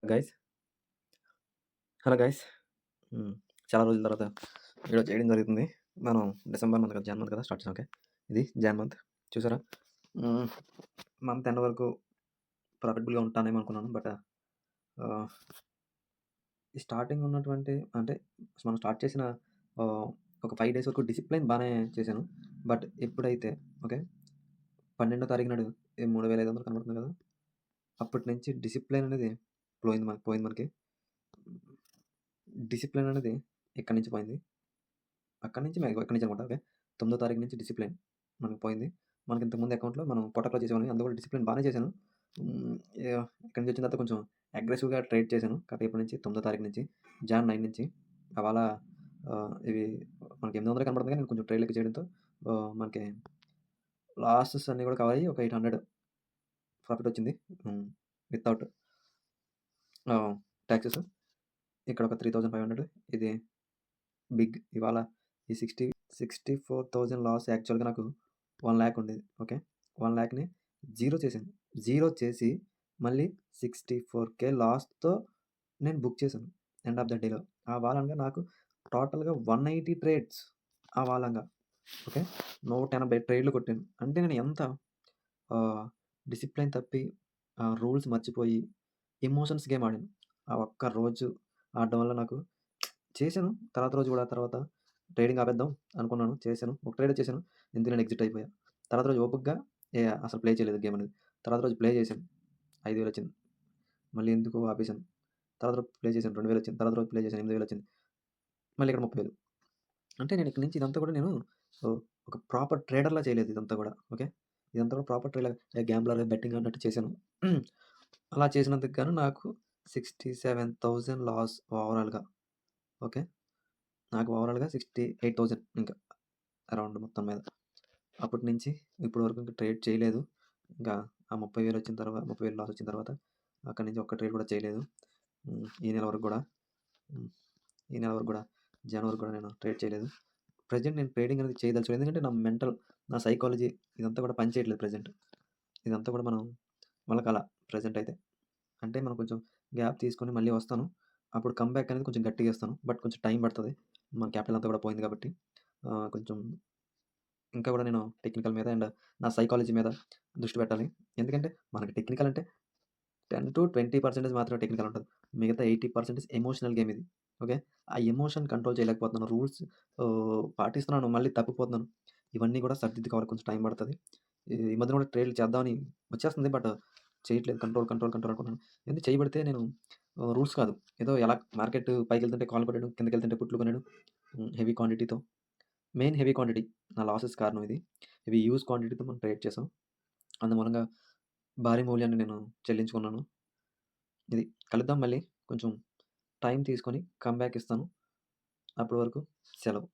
Guys hello guys హ్మ్. చాలా రోజుల తర్వాత వీడియో చేయడం జరుగుతుంది. మనం డిసెంబర్ మంత్ కదా, జాన్ మంత్ కదా స్టార్ట్ చేసాం. ఓకే, ఇది జాన్ మంత్ చూసారా. హ్మ్. మంత్ ఎండ్ వరకు ప్రాఫిటబుల్గా ఉంటానేమో అనుకున్నాను. బట్ ఈ స్టార్టింగ్ ఉన్నటువంటి అంటే మనం స్టార్ట్ చేసిన ఆహ్, ఒక 5 డేస్ వరకు డిసిప్లైన్ బాగానే చేశాను. బట్ ఎప్పుడైతే ఓకే 12వ తారీఖు నాడు 3500 కనబడుతుంది కదా, అప్పటి నుంచి డిసిప్లైన్ అనేది పోయింది మనకి. డిసిప్లైన్ అనేది ఇక్కడి నుంచి పోయింది. అక్కడి నుంచి ఇక్కడి నుంచి అనమాట. ఓకే, 9వ తారీఖు నుంచి డిసిప్లిన్ మనకు పోయింది. మనకి ఇంతకుముందు అకౌంట్‌లో మనం కోటక్‌లో చేసేవాడిని. అందులో కూడా డిసిప్లిన్ బాగానే చేశాను. హ్మ్. ఇక్కడి నుంచి వచ్చిన తర్వాత కొంచెం అగ్రెసివ్‌గా ట్రేడ్ చేశాను. కాబట్టి ఇప్పటి నుంచి 9వ తారీఖు నుంచి జాన్ 9 నుంచి అవాళ ఇవి మనకి 800 కనపడుతుంది కానీ నేను కొంచెం ట్రేడ్‌లు ఎక్కువ చేయడంతో మనకి లాసెస్ అన్నీ కూడా కవర్ అయ్యి ఒక 800 ప్రాఫిట్ వచ్చింది. Without taxes. ఇక్కడ ఒక 3500 ఇది బిగ్ ఇవాళ ఈ 64,000 లాస్ యాక్చువల్‌గా నాకు 1,00,000 ఉండేది. ఓకే, 1,00,000ని జీరో చేశాను. జీరో చేసి మళ్ళీ 64,000 లాస్‌తో నేను బుక్ చేశాను ఎండ్ ఆఫ్ ద డేలో. ఆ వాలంగా నాకు టోటల్‌గా 180 ట్రేడ్స్ ఆ వాలంగా. ఓకే, 180 ట్రేడ్‌లు కొట్టాను. అంటే నేను ఎంత డిసిప్లైన్ తప్పి రూల్స్ మర్చిపోయి ఎమోషన్స్ గేమ్ ఆడాను. ఆ ఒక్క రోజు ఆడడం వల్ల నాకు చేశాను. తర్వాత ట్రేడింగ్ ఆపేద్దాం అనుకున్నాను. చేశాను. ఒక ట్రేడే చేశాను. ఎందుకు నేను ఎగ్జిట్ అయిపోయా. తర్వాత రోజు ఓపికగా అసలు ప్లే చేయలేదు గేమ్ అనేది. తర్వాత రోజు ప్లే చేశాను. 5,000 వచ్చింది. మళ్ళీ ఎందుకో ఆపేశాను. తర్వాత రోజు ప్లే చేశాను. 2,000 వచ్చింది. తర్వాత రోజు ప్లే చేశాను. 8,000 వచ్చింది. మళ్ళీ ఇక్కడ 30,000. అంటే నేను ఇక్కడి నుంచి ఇదంతా కూడా నేను ఒక ప్రాపర్ ట్రేడర్‌లా చేయలేదు ఇదంతా కూడా. ఓకే, ఇదంతా కూడా ప్రాపర్ ట్రేడర్ గ్యాంబ్లర్, బెట్టింగ్ అన్నట్టు చేశాను. అలా చేసినందుకు గాను నాకు 67,000 లాస్ ఓవరాల్‌గా. ఓకే, నాకు ఓవరాల్‌గా 68,000 ఇంకా అరౌండ్ మొత్తం మీద. అప్పటి నుంచి ఇప్పటి వరకు ఇంకా ట్రేడ్ చేయలేదు. ఇంకా ఆ 30,000 వచ్చిన తర్వాత 30,000 లాస్ వచ్చిన తర్వాత అక్కడి నుంచి ఒక్క ట్రేడ్ కూడా చేయలేదు. ఈ నెల వరకు కూడా ఈ నెల వరకు కూడా జనవరి వరకు కూడా నేను ట్రేడ్ చేయలేదు. ప్రెజెంట్ నేను ట్రేడింగ్ అనేది చేయదలుచుకోలేదు. ఎందుకంటే నా సైకాలజీ ఇదంతా కూడా పని చేయట్లేదు ప్రెజెంట్. ఇదంతా కూడా మనకు ప్రెజెంట్ అయితే. అంటే మనం కొంచెం గ్యాప్ తీసుకొని మళ్ళీ వస్తాను. అప్పుడు కమ్‌బ్యాక్ అనేది కొంచెం గట్టిగా ఇస్తాను. బట్ కొంచెం టైం పడతది. మన క్యాపిటల్ అంతా కూడా పోయింది కాబట్టి కొంచెం ఇంకా కూడా నేను టెక్నికల్ మీద అండ్ నా సైకాలజీ మీద దృష్టి పెట్టాలి. ఎందుకంటే మనకి టెక్నికల్ అంటే 10-20% మాత్రమే టెక్నికల్ ఉంటది. మిగతా 80% ఎమోషనల్ గేమ్ ఇది. ఓకే, ఆ ఎమోషన్ కంట్రోల్ చేయలేకపోతున్నాను. రూల్స్ పాటిస్తున్నాను, మళ్ళీ తప్పిపోతున్నాను. ఇవన్నీ కూడా సరిదిద్దుకోవాలి. కొంచెం టైం పడతది. ఈ మధ్యన కూడా ట్రేడ్‌లు చేద్దామని వచ్చేస్తుంది. బట్ చేయట్లేదు. కంట్రోల్ అనుకున్నాను. ఎందుకు చేయబడితే నేను రూల్స్ కాదు. ఏదో ఎలా మార్కెట్ పైకెళ్తుంటే కాల్ కొట్టడం, కిందకెళ్తుంటే పుట్లు కొనడం. హెవీ క్వాంటిటీతో మెయిన్ హెవీ క్వాంటిటీ నా లాసెస్ కారణం ఇది. హెవీ హ్యూజ్ క్వాంటిటీతో మనం ట్రేడ్ చేసాం. అందుమూలంగా భారీ మూల్యాన్ని నేను చెల్లించుకున్నాను. ఇది కలుద్దాం మళ్ళీ. కొంచెం టైం తీసుకొని కమ్‌బ్యాక్ ఇస్తాను. అప్పటి వరకు సెలవు.